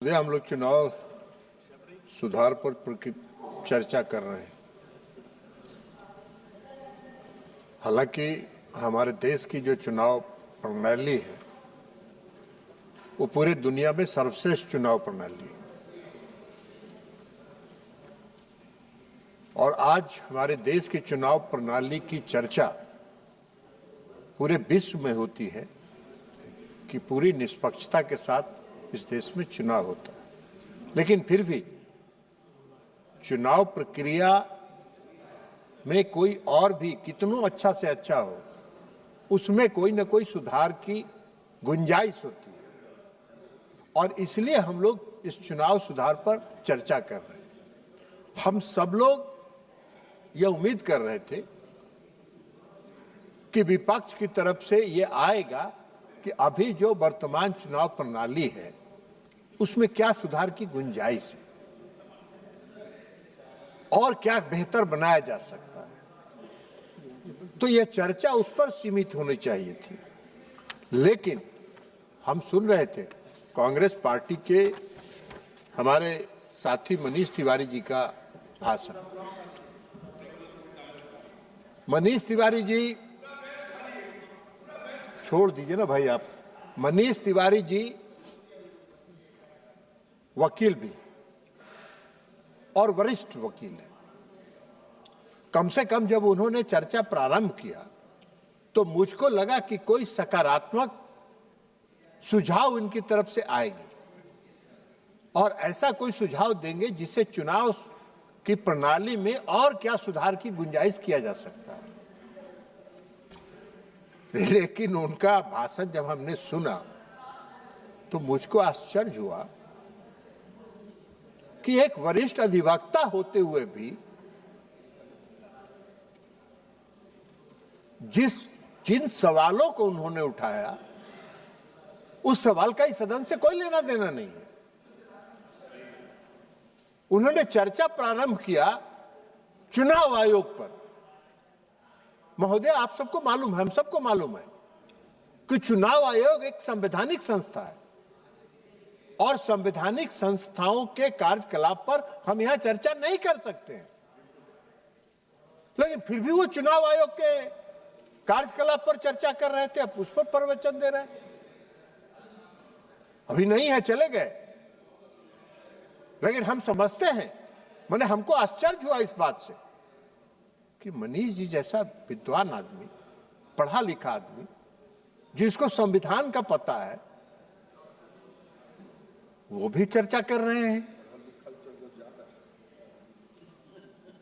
हम लोग चुनाव सुधार पर चर्चा कर रहे हैं। हालांकि हमारे देश की जो चुनाव प्रणाली है वो पूरे दुनिया में सर्वश्रेष्ठ चुनाव प्रणाली है और आज हमारे देश की चुनाव प्रणाली की चर्चा पूरे विश्व में होती है कि पूरी निष्पक्षता के साथ इस देश में चुनाव होता है। लेकिन फिर भी चुनाव प्रक्रिया में कोई और भी कितना अच्छा से अच्छा हो, उसमें कोई ना कोई सुधार की गुंजाइश होती है और इसलिए हम लोग इस चुनाव सुधार पर चर्चा कर रहे हैं। हम सब लोग ये उम्मीद कर रहे थे कि विपक्ष की तरफ से ये आएगा कि अभी जो वर्तमान चुनाव प्रणाली है उसमें क्या सुधार की गुंजाइश है और क्या बेहतर बनाया जा सकता है, तो यह चर्चा उस पर सीमित होनी चाहिए थी। लेकिन हम सुन रहे थे कांग्रेस पार्टी के हमारे साथी मनीष तिवारी जी का भाषण। मनीष तिवारी जी, छोड़ दीजिए ना भाई आप। मनीष तिवारी जी वकील भी और वरिष्ठ वकील है। कम से कम जब उन्होंने चर्चा प्रारंभ किया तो मुझको लगा कि कोई सकारात्मक सुझाव उनकी तरफ से आएगी और ऐसा कोई सुझाव देंगे जिससे चुनाव की प्रणाली में और क्या सुधार की गुंजाइश किया जा सकता है। लेकिन उनका भाषण जब हमने सुना तो मुझको आश्चर्य हुआ कि एक वरिष्ठ अधिवक्ता होते हुए भी जिन सवालों को उन्होंने उठाया उस सवाल का इस सदन से कोई लेना देना नहीं है। उन्होंने चर्चा प्रारंभ किया चुनाव आयोग पर। महोदय, आप सबको मालूम है, हम सबको मालूम है कि चुनाव आयोग एक संवैधानिक संस्था है और संवैधानिक संस्थाओं के कार्यकलाप पर हम यहां चर्चा नहीं कर सकते हैं। लेकिन फिर भी वो चुनाव आयोग के कार्यकलाप पर चर्चा कर रहे थे, अब उस पर प्रवचन दे रहे थे। अभी नहीं है, चले गए। लेकिन हम समझते हैं, मैंने हमको आश्चर्य हुआ इस बात से कि मनीष जी जैसा विद्वान आदमी, पढ़ा लिखा आदमी, जिसको संविधान का पता है, वो भी चर्चा कर रहे हैं।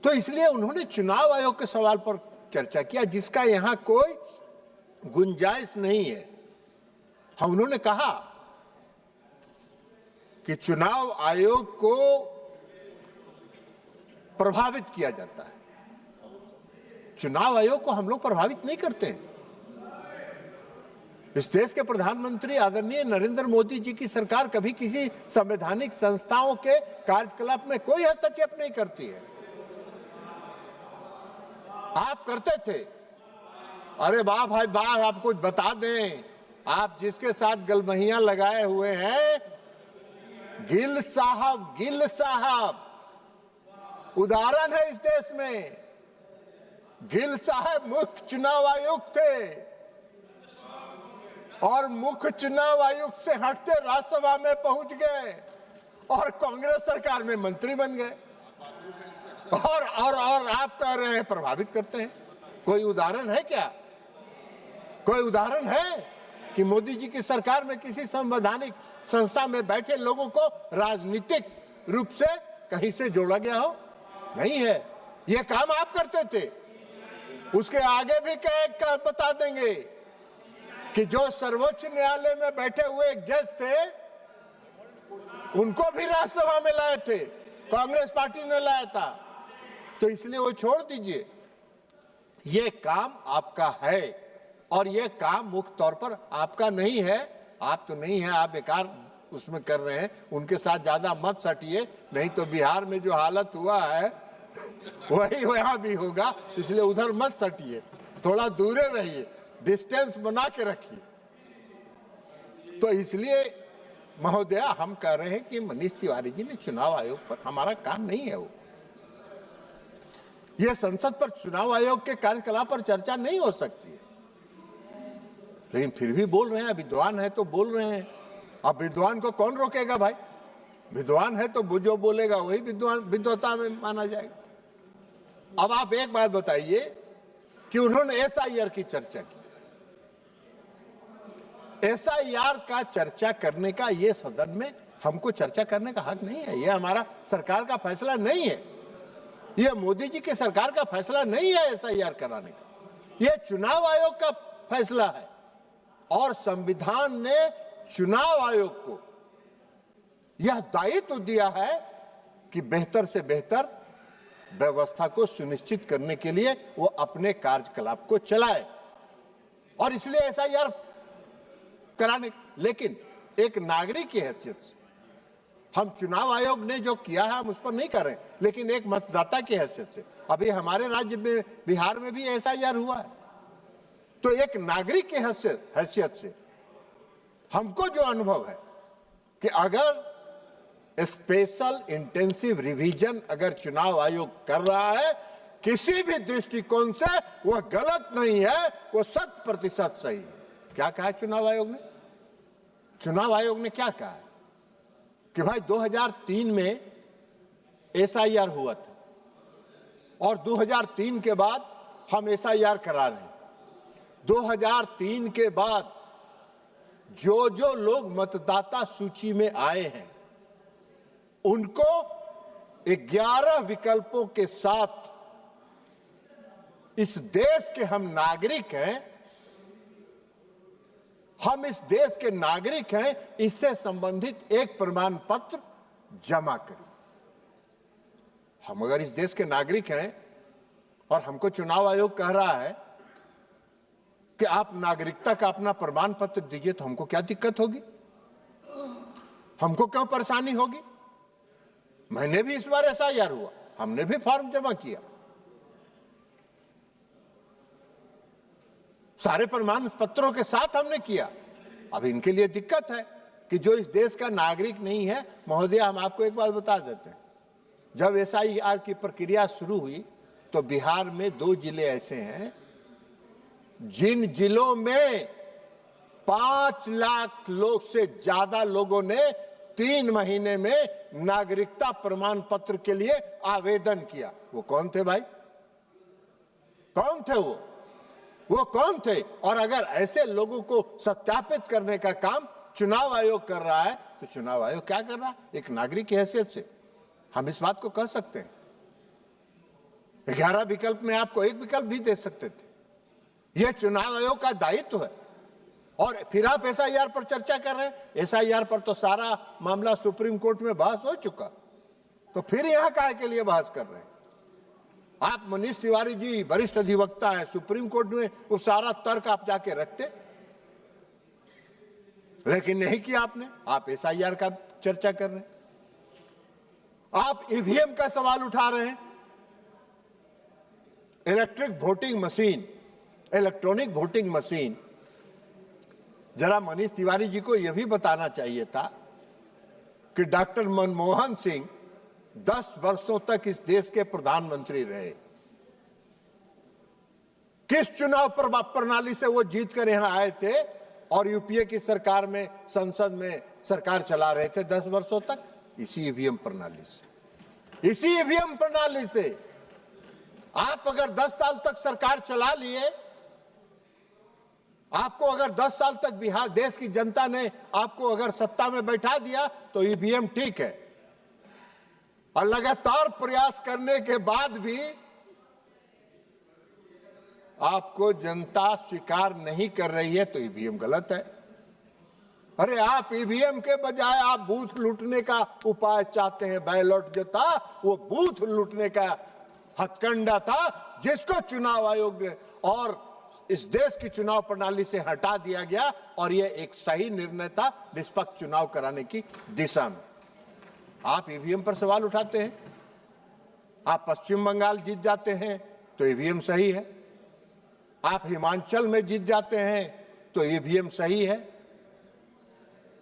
तो इसलिए उन्होंने चुनाव आयोग के सवाल पर चर्चा किया जिसका यहां कोई गुंजाइश नहीं है। हाँ, उन्होंने कहा कि चुनाव आयोग को प्रभावित किया जाता है। चुनाव आयोग को हम लोग प्रभावित नहीं करते हैं। इस देश के प्रधानमंत्री आदरणीय नरेंद्र मोदी जी की सरकार कभी किसी संवैधानिक संस्थाओं के कार्यकलाप में कोई हस्तक्षेप नहीं करती है। आप करते थे। अरे वाह भाई वाह, आप कुछ बता दें। आप जिसके साथ गलमहियां लगाए हुए हैं, गिल साहब उदाहरण है इस देश में। गिल साहब मुख्य चुनाव आयुक्त थे और मुख्य चुनाव आयुक्त से हटते राज्यसभा में पहुंच गए और कांग्रेस सरकार में मंत्री बन गए। और आप कह रहे हैं प्रभावित करते हैं। कोई उदाहरण है क्या? कोई उदाहरण है कि मोदी जी की सरकार में किसी संवैधानिक संस्था में बैठे लोगों को राजनीतिक रूप से कहीं से जोड़ा गया हो? नहीं है। यह काम आप करते थे। उसके आगे भी क्या बता देंगे कि जो सर्वोच्च न्यायालय में बैठे हुए एक जज थे, उनको भी राज्यसभा में लाए थे, कांग्रेस पार्टी ने लाया था। तो इसलिए वो छोड़ दीजिए। ये काम आपका है और ये काम मुख्य तौर पर आपका नहीं है। आप तो नहीं है, आप बेकार उसमें कर रहे हैं। उनके साथ ज्यादा मत सटिए, नहीं तो बिहार में जो हालत हुआ है वही वहां भी होगा। इसलिए उधर मत सटिए, थोड़ा दूरे रहिए, डिस्टेंस बना के रखिए। तो इसलिए महोदया, हम कह रहे हैं कि मनीष तिवारी जी ने चुनाव आयोग पर, हमारा काम नहीं है वो। यह संसद पर चुनाव आयोग के कार्यकलाप पर चर्चा नहीं हो सकती है, लेकिन फिर भी बोल रहे हैं। विद्वान है तो बोल रहे हैं। अब विद्वान को कौन रोकेगा भाई? विद्वान है तो जो बोलेगा वही विद्वता में माना जाएगा। अब आप एक बात बताइए कि उन्होंने एसआईआर की चर्चा की। एसआईआर का चर्चा करने का ये सदन में हमको चर्चा करने का हक नहीं है। ये हमारा सरकार का फैसला नहीं है, ये मोदी जी की सरकार का फैसला नहीं है एसआईआर कराने का, ये चुनाव आयोग का फैसला है। और संविधान ने चुनाव आयोग को यह दायित्व दिया है कि बेहतर से बेहतर व्यवस्था को सुनिश्चित करने के लिए वो अपने कार्यकलाप को चलाए, और इसलिए एसआईआर कराने। लेकिन एक नागरिक की हैसियत से हम चुनाव आयोग ने जो किया है हम उस पर नहीं कर रहे, लेकिन एक मतदाता की हैसियत से अभी हमारे राज्य में, बिहार में भी एसआईआर हुआ है, तो एक नागरिक की हैसियत से हमको जो अनुभव है कि अगर स्पेशल इंटेंसिव रिवीजन अगर चुनाव आयोग कर रहा है किसी भी दृष्टिकोण से, वह गलत नहीं है, वो 100% सही है। क्या कहा चुनाव आयोग ने? चुनाव आयोग ने क्या कहा कि भाई 2003 में एसआईआर हुआ था और 2003 के बाद हम एसआईआर करा रहे हैं। 2003 के बाद जो जो लोग मतदाता सूची में आए हैं उनको 11 विकल्पों के साथ, इस देश के हम नागरिक हैं, हम इस देश के नागरिक हैं, इससे संबंधित एक प्रमाण पत्र जमा करिए। हम अगर इस देश के नागरिक हैं और हमको चुनाव आयोग कह रहा है कि आप नागरिकता का अपना प्रमाण पत्र दीजिए, तो हमको क्या दिक्कत होगी? हमको क्यों परेशानी होगी? मैंने भी इस बार एसआईआर हुआ, हमने भी फॉर्म जमा किया, सारे प्रमाण पत्रों के साथ हमने किया। अब इनके लिए दिक्कत है कि जो इस देश का नागरिक नहीं है। महोदय, हम आपको एक बात बता देते हैं, जब एसआईआर की प्रक्रिया शुरू हुई तो बिहार में 2 जिले ऐसे हैं जिन जिलों में 5 लाख लोग से ज्यादा लोगों ने 3 महीने में नागरिकता प्रमाण पत्र के लिए आवेदन किया। वो कौन थे भाई? कौन थे वो कौन थे? और अगर ऐसे लोगों को सत्यापित करने का काम चुनाव आयोग कर रहा है तो चुनाव आयोग क्या कर रहा है? एक नागरिक की हैसियत से हम इस बात को कह सकते हैं। 11 विकल्प में आपको एक विकल्प भी दे सकते थे। यह चुनाव आयोग का दायित्व है। और फिर आप एसआईआर पर चर्चा कर रहे हैं। एसआईआर पर तो सारा मामला सुप्रीम कोर्ट में बहस हो चुका, तो फिर यहां काहे के लिए बहस कर रहे हैं? आप मनीष तिवारी जी वरिष्ठ अधिवक्ता हैं, सुप्रीम कोर्ट में वो सारा तर्क आप जाके रखते, लेकिन नहीं किया आपने। आप एसआईआर का चर्चा कर रहे हैं, आप ईवीएम का सवाल उठा रहे हैं। Electric voting machine, electronic voting machine, जरा मनीष तिवारी जी को यह भी बताना चाहिए था कि डॉक्टर मनमोहन सिंह 10 वर्षों तक इस देश के प्रधानमंत्री रहे। किस चुनाव प्रणाली से वो जीत कर यहां आए थे और यूपीए की सरकार में, संसद में सरकार चला रहे थे 10 वर्षों तक? इसी ईवीएम प्रणाली से। इसी ईवीएम प्रणाली से आप अगर 10 साल तक सरकार चला लिए, आपको अगर 10 साल तक बिहार देश की जनता ने आपको अगर सत्ता में बैठा दिया तो ईवीएम ठीक है, और लगातार प्रयास करने के बाद भी आपको जनता स्वीकार नहीं कर रही है तो ईवीएम गलत है। अरे आप ईवीएम के बजाय आप बूथ लूटने का उपाय चाहते हैं। बैलेट जो था वो बूथ लूटने का हथकंडा था, जिसको चुनाव आयोग ने और इस देश की चुनाव प्रणाली से हटा दिया गया, और यह एक सही निर्णय था निष्पक्ष चुनाव कराने की दिशा में। आप ईवीएम पर सवाल उठाते हैं। आप पश्चिम बंगाल जीत जाते हैं तो ईवीएम सही है, आप हिमाचल में जीत जाते हैं तो ईवीएम सही है,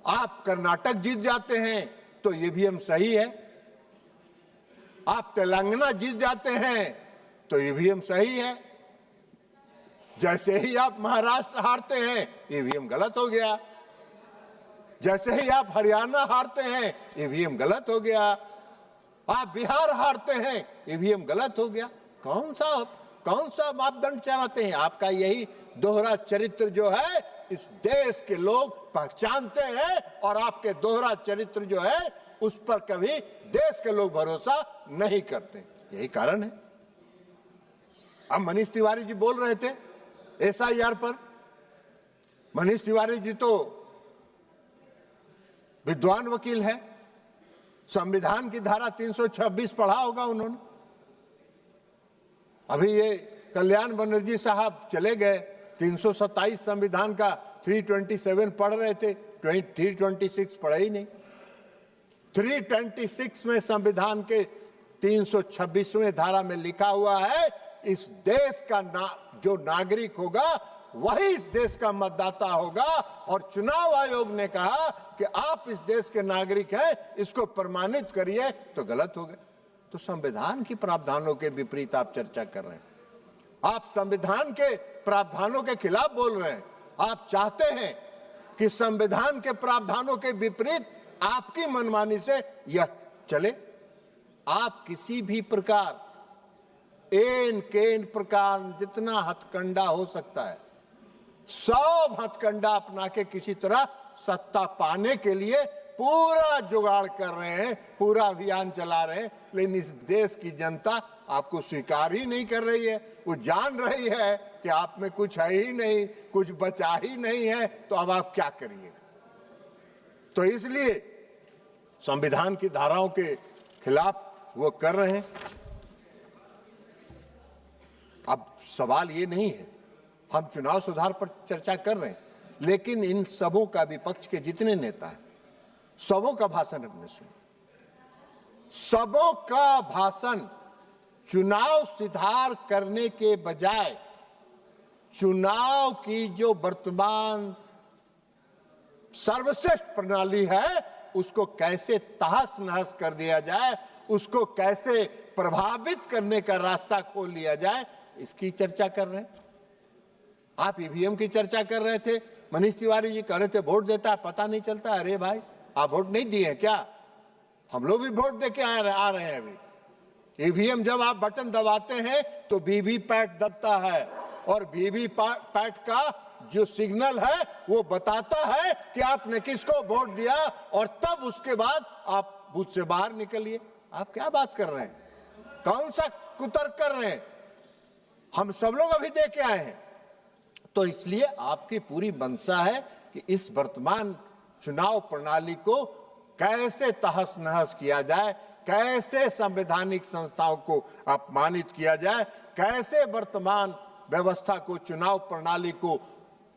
आप कर्नाटक जीत जाते हैं तो ईवीएम सही है, आप तेलंगाना जीत जाते हैं तो ईवीएम सही है, जैसे ही आप महाराष्ट्र हारते हैं ईवीएम गलत हो गया, जैसे ही आप हरियाणा हारते हैं ईवीएम गलत हो गया, आप बिहार हारते हैं ईवीएम गलत हो गया। कौन सा मापदंड चलाते हैं? आपका यही दोहरा चरित्र जो है इस देश के लोग पहचानते हैं, और आपके दोहरा चरित्र जो है उस पर कभी देश के लोग भरोसा नहीं करते, यही कारण है। अब मनीष तिवारी जी बोल रहे थे एसआईआर पर। मनीष तिवारी जी तो विद्वान वकील है, संविधान की धारा 326 पढ़ा होगा उन्होंने। अभी ये कल्याण बनर्जी साहब चले गए, 327 संविधान का 327 पढ़ रहे थे, 326 पढ़े ही नहीं। 326 में संविधान के 326वें धारा में लिखा हुआ है इस देश का जो नागरिक होगा वही इस देश का मतदाता होगा, और चुनाव आयोग ने कहा कि आप इस देश के नागरिक हैं, इसको प्रमाणित करिए, तो गलत हो गए। तो संविधान की प्रावधानों के विपरीत आप चर्चा कर रहे हैं, आप संविधान के प्रावधानों के खिलाफ बोल रहे हैं। आप चाहते हैं कि संविधान के प्रावधानों के विपरीत आपकी मनमानी से यह चले। आप किसी भी प्रकार एन केन प्रकार जितना हथकंडा हो सकता है सब हथकंडा अपना के किसी तरह सत्ता पाने के लिए पूरा जुगाड़ कर रहे हैं, पूरा अभियान चला रहे हैं, लेकिन इस देश की जनता आपको स्वीकार ही नहीं कर रही है। वो जान रही है कि आप में कुछ है ही नहीं, कुछ बचा ही नहीं है, तो अब आप क्या करिएगा। तो इसलिए संविधान की धाराओं के खिलाफ वो कर रहे हैं। अब सवाल ये नहीं है, हम चुनाव सुधार पर चर्चा कर रहे हैं, लेकिन इन सबों का विपक्ष के जितने नेता हैं सबों का भाषण हमने सुना। सबों का भाषण चुनाव सुधार करने के बजाय चुनाव की जो वर्तमान सर्वश्रेष्ठ प्रणाली है उसको कैसे तहस नहस कर दिया जाए, उसको कैसे प्रभावित करने का रास्ता खोल लिया जाए, इसकी चर्चा कर रहे हैं। आप ईवीएम की चर्चा कर रहे थे, मनीष तिवारी जी कह रहे थे वोट देता है पता नहीं चलता। अरे भाई, आप वोट नहीं दिए क्या? हम लोग भी वोट दे के आ रहे हैं। अभी ईवीएम जब आप बटन दबाते हैं तो वीवीपैट दबता है, और वीवीपैट का जो सिग्नल है वो बताता है कि आपने किसको वोट दिया, और तब उसके बाद आप बूथ से बाहर निकलिए। आप क्या बात कर रहे हैं? कौन सा कुतर्क कर रहे हैं? हम सब लोग अभी दे के आए हैं। तो इसलिए आपकी पूरी मंशा है कि इस वर्तमान चुनाव प्रणाली को कैसे तहस नहस किया जाए, कैसे संवैधानिक संस्थाओं को अपमानित किया जाए, कैसे वर्तमान व्यवस्था को, चुनाव प्रणाली को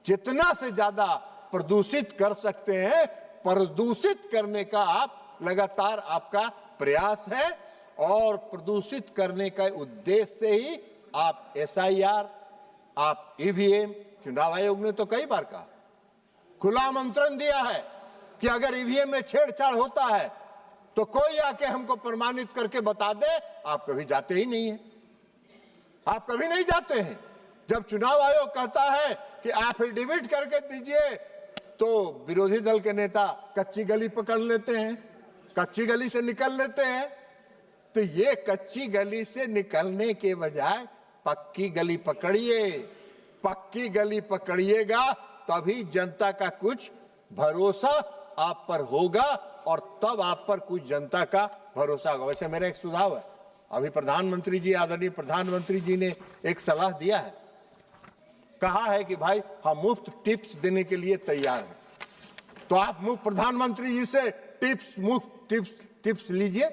जितना से ज्यादा प्रदूषित कर सकते हैं, प्रदूषित करने का आप लगातार आपका प्रयास है, और प्रदूषित करने का उद्देश्य से ही आप एसआईआर, आप ईवीएम, चुनाव आयोग ने तो कई बार कहा, खुला आमंत्रण दिया है कि अगर ईवीएम में छेड़छाड़ होता है तो कोई आके हमको प्रमाणित करके बता दे। आप कभी जाते ही नहीं है, आप कभी नहीं जाते हैं। जब चुनाव आयोग कहता है कि एफिडेविट करके दीजिए तो विरोधी दल के नेता कच्ची गली पकड़ लेते हैं, कच्ची गली से निकल लेते हैं। तो ये कच्ची गली से निकलने के बजाय पक्की गली पकड़िए। पक्की गली पकड़िएगा तभी जनता का कुछ भरोसा आप पर होगा, और तब आप पर कुछ जनता का भरोसा होगा। वैसे मेरा एक सुझाव है, अभी प्रधानमंत्री जी, आदरणीय प्रधानमंत्री जी ने एक सलाह दिया है, कहा है कि भाई हम मुफ्त टिप्स देने के लिए तैयार हैं। तो आप मुफ्त प्रधानमंत्री जी से मुफ्त टिप्स लीजिए,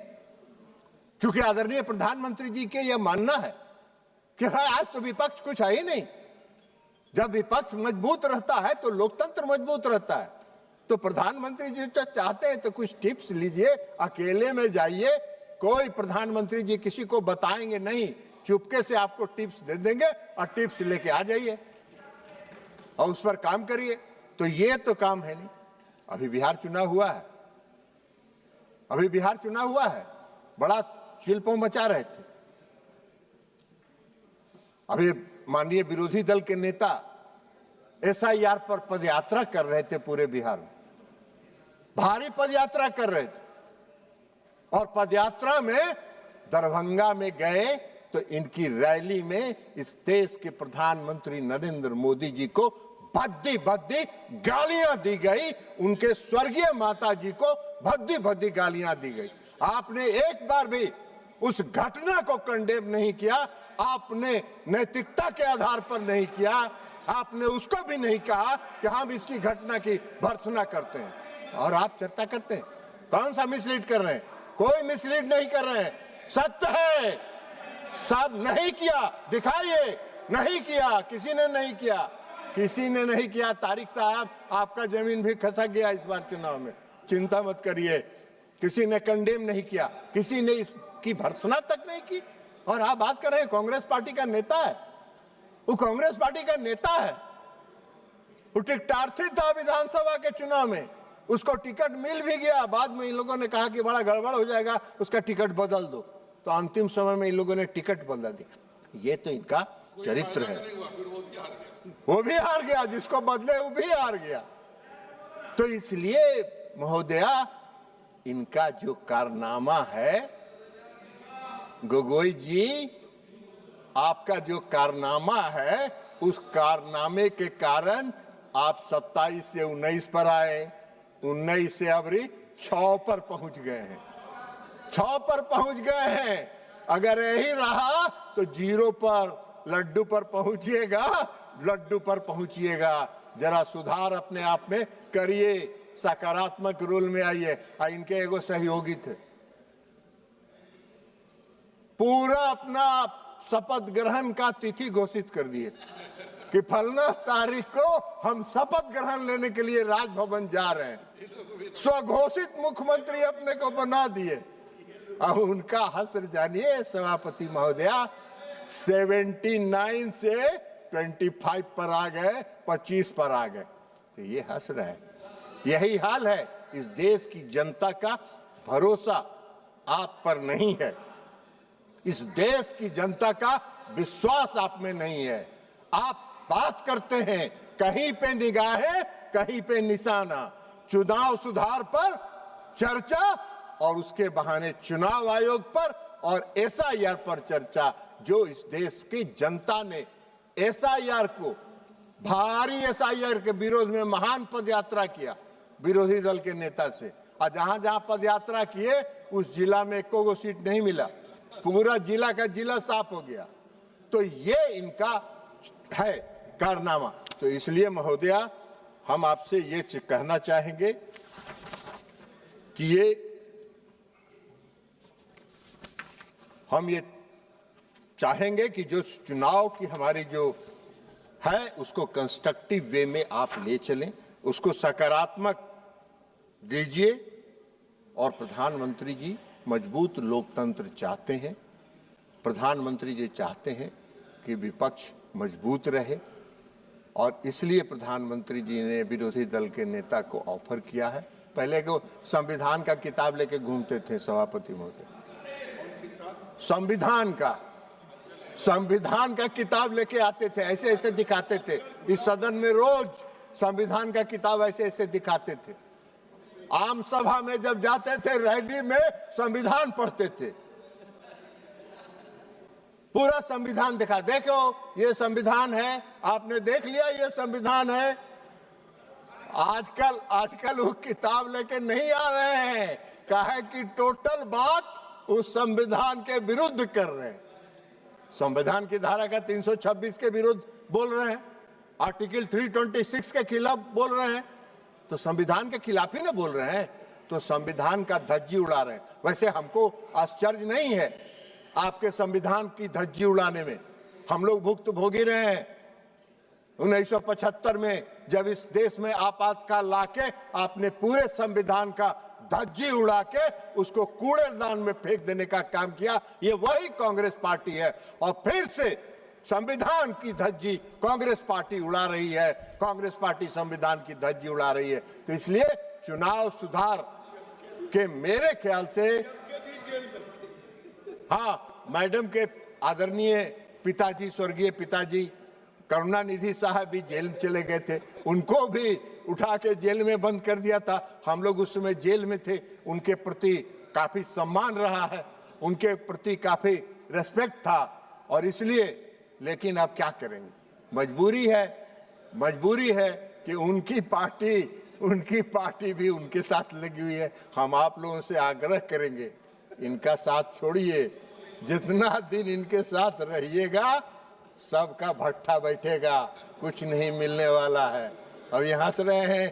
क्योंकि आदरणीय प्रधानमंत्री जी के यह मानना है कि भाई आज तो विपक्ष कुछ है ही नहीं। जब विपक्ष मजबूत रहता है तो लोकतंत्र मजबूत रहता है। तो प्रधानमंत्री जी तो चाहते हैं तो कुछ टिप्स लीजिए, अकेले में जाइए, कोई प्रधानमंत्री जी किसी को बताएंगे नहीं, चुपके से आपको टिप्स दे देंगे और टिप्स लेके आ जाइए और उस पर काम करिए। तो ये तो काम है नहीं। अभी बिहार चुनाव हुआ है, अभी बिहार चुनाव हुआ है, बड़ा चिल्पों मचा रहे थे। अभी माननीय विरोधी दल के नेता एसआईआर पर पदयात्रा कर रहे थे, पूरे बिहार में भारी पदयात्रा कर रहे थे, और पदयात्रा में दरभंगा में गए तो इनकी रैली में इस देश के प्रधानमंत्री नरेंद्र मोदी जी को भद्दी भद्दी गालियां दी गई, उनके स्वर्गीय माता जी को भद्दी भद्दी गालियां दी गई। आपने एक बार भी उस घटना को कंडेम नहीं किया, आपने नैतिकता के आधार पर नहीं किया, आपने उसको भी नहीं कहा कि हम इसकी घटना की भर्त्सना करते हैं, और आप चर्चा करते हैं। कौन सा मिसलीड कर रहे हैं? कोई मिसलीड नहीं कर रहे हैं, सत्य है, सब नहीं किया, दिखाइए। नहीं किया, किसी ने नहीं किया, किसी ने नहीं किया। तारिक साहब, आपका जमीन भी खसक गया इस बार चुनाव में, चिंता मत करिए। किसी ने कंडेम नहीं किया, किसी ने इसकी भर्त्सना तक नहीं की। और आप बात कर रहे हैं कांग्रेस पार्टी का नेता है, वो कांग्रेस पार्टी का नेता है, वो टिकटार्थी था विधानसभा के चुनाव में, उसको टिकट मिल भी गया। बाद में इन लोगों ने कहा कि बड़ा गड़बड़ हो जाएगा, उसका टिकट बदल दो, तो अंतिम समय में इन लोगों ने टिकट बदल दिया। ये तो इनका चरित्र है। वो भी हार गया, जिसको बदले वो भी हार गया। तो इसलिए महोदया, इनका जो कारनामा है, गोगोई जी, आपका जो कारनामा है, उस कारनामे के कारण आप 27 से 19 पर आए, 19 से अबरी 6 पर पहुंच गए हैं, 6 पर पहुंच गए हैं। अगर यही रहा तो 0 पर, लड्डू पर पहुंचिएगा, लड्डू पर पहुंचिएगा। जरा सुधार अपने आप में करिए, सकारात्मक रोल में आइए। इनके एगो सहयोगी थे, पूरा अपना शपथ ग्रहण का तिथि घोषित कर दिए कि फलना तारीख को हम शपथ ग्रहण लेने के लिए राजभवन जा रहे हैं। स्वघोषित मुख्यमंत्री अपने को बना दिए। अब उनका हश्र जानिए सभापति महोदया, 79 से 25 पर आ गए, 25 पर आ गए। तो ये हश्र है। यही हाल है। इस देश की जनता का भरोसा आप पर नहीं है, इस देश की जनता का विश्वास आप में नहीं है। आप बात करते हैं, कहीं पे निगाहें, कहीं पे निशाना, चुनाव सुधार पर चर्चा, और उसके बहाने चुनाव आयोग पर और एसआईआर पर चर्चा। जो इस देश की जनता ने एसआईआर को, भारी एसआईआर के विरोध में महान पदयात्रा किया विरोधी दल के नेता से, और जहां जहां पदयात्रा किए उस जिला में एको गो सीट नहीं मिला, पूरा जिला का जिला साफ हो गया। तो ये इनका है कारनामा। तो इसलिए महोदया, हम आपसे ये कहना चाहेंगे कि हम ये चाहेंगे कि जो चुनाव की हमारी जो है उसको कंस्ट्रक्टिव वे में आप ले चलें, उसको सकारात्मक दीजिए। और प्रधानमंत्री जी मजबूत लोकतंत्र चाहते हैं, प्रधानमंत्री जी चाहते हैं कि विपक्ष मजबूत रहे, और इसलिए प्रधानमंत्री जी ने विरोधी दल के नेता को ऑफर किया है। पहले को संविधान का किताब लेके घूमते थे सभापति महोदय, संविधान का किताब लेके आते थे, ऐसे ऐसे दिखाते थे इस सदन में, रोज संविधान का किताब ऐसे ऐसे दिखाते थे। आम सभा में जब जाते थे, रैली में संविधान पढ़ते थे, पूरा संविधान दिखा, देखो ये संविधान है, आपने देख लिया ये संविधान है। आजकल वो किताब लेके नहीं आ रहे हैं, कहे कि टोटल बात उस संविधान के विरुद्ध कर रहे हैं। संविधान की धारा का 326 के विरुद्ध बोल रहे हैं, आर्टिकल 326 के खिलाफ बोल रहे हैं, तो संविधान के खिलाफ ही ना बोल रहे हैं, तो संविधान का धज्जी उड़ा रहे हैं। वैसे हमको आश्चर्य नहीं है आपके संविधान की धज्जी उड़ाने में, हम लोग भुक्तभोगी रहे हैं। 1975 में जब इस देश में आपातकाल लाके आपने पूरे संविधान का धज्जी उड़ा के उसको कूड़ेदान में फेंक देने का काम किया, ये वही कांग्रेस पार्टी है। और फिर से संविधान की धज्जी कांग्रेस पार्टी उड़ा रही है, कांग्रेस पार्टी संविधान की धज्जी उड़ा रही है। तो इसलिए चुनाव सुधार के मेरे ख्याल से, हाँ, मैडम के आदरणीय पिताजी, स्वर्गीय पिताजी करुणानिधि साहब भी जेल में चले गए थे, उनको भी उठा के जेल में बंद कर दिया था। हम लोग उस समय जेल में थे, उनके प्रति काफी सम्मान रहा है, उनके प्रति काफी रेस्पेक्ट था, और इसलिए, लेकिन अब क्या करेंगे, मजबूरी है कि उनकी पार्टी भी उनके साथ लगी हुई है। हम आप लोगों से आग्रह करेंगे, इनका साथ छोड़िए, जितना दिन इनके साथ रहिएगा सबका भट्ठा बैठेगा, कुछ नहीं मिलने वाला है। अब ये हंस रहे हैं,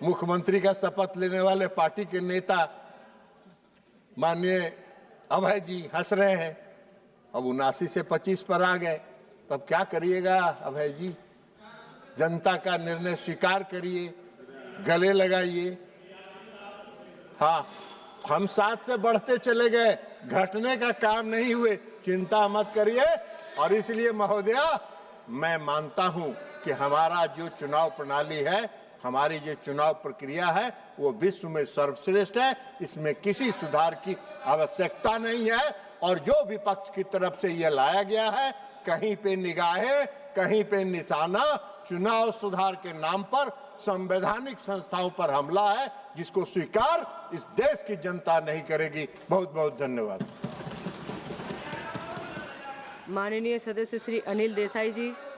मुख्यमंत्री का शपथ लेने वाले पार्टी के नेता माननीय अभय जी हंस रहे हैं, अब 79 से 25 पर आ गए, तब क्या करिएगा अभय जी? जनता का निर्णय स्वीकार करिए, गले लगाइए। हाँ, हम 7 से बढ़ते चले गए, घटने का काम नहीं हुए, चिंता मत करिए। और इसलिए महोदया, मैं मानता हूं कि हमारा जो चुनाव प्रणाली है, हमारी जो चुनाव प्रक्रिया है, वो विश्व में सर्वश्रेष्ठ है, इसमें किसी सुधार की आवश्यकता नहीं है। और जो विपक्ष की तरफ से यह लाया गया है, कहीं पे निगाहें, कहीं पे निशाना, चुनाव सुधार के नाम पर संवैधानिक संस्थाओं पर हमला है, जिसको स्वीकार इस देश की जनता नहीं करेगी। बहुत बहुत धन्यवाद। माननीय सदस्य श्री अनिल देसाई जी।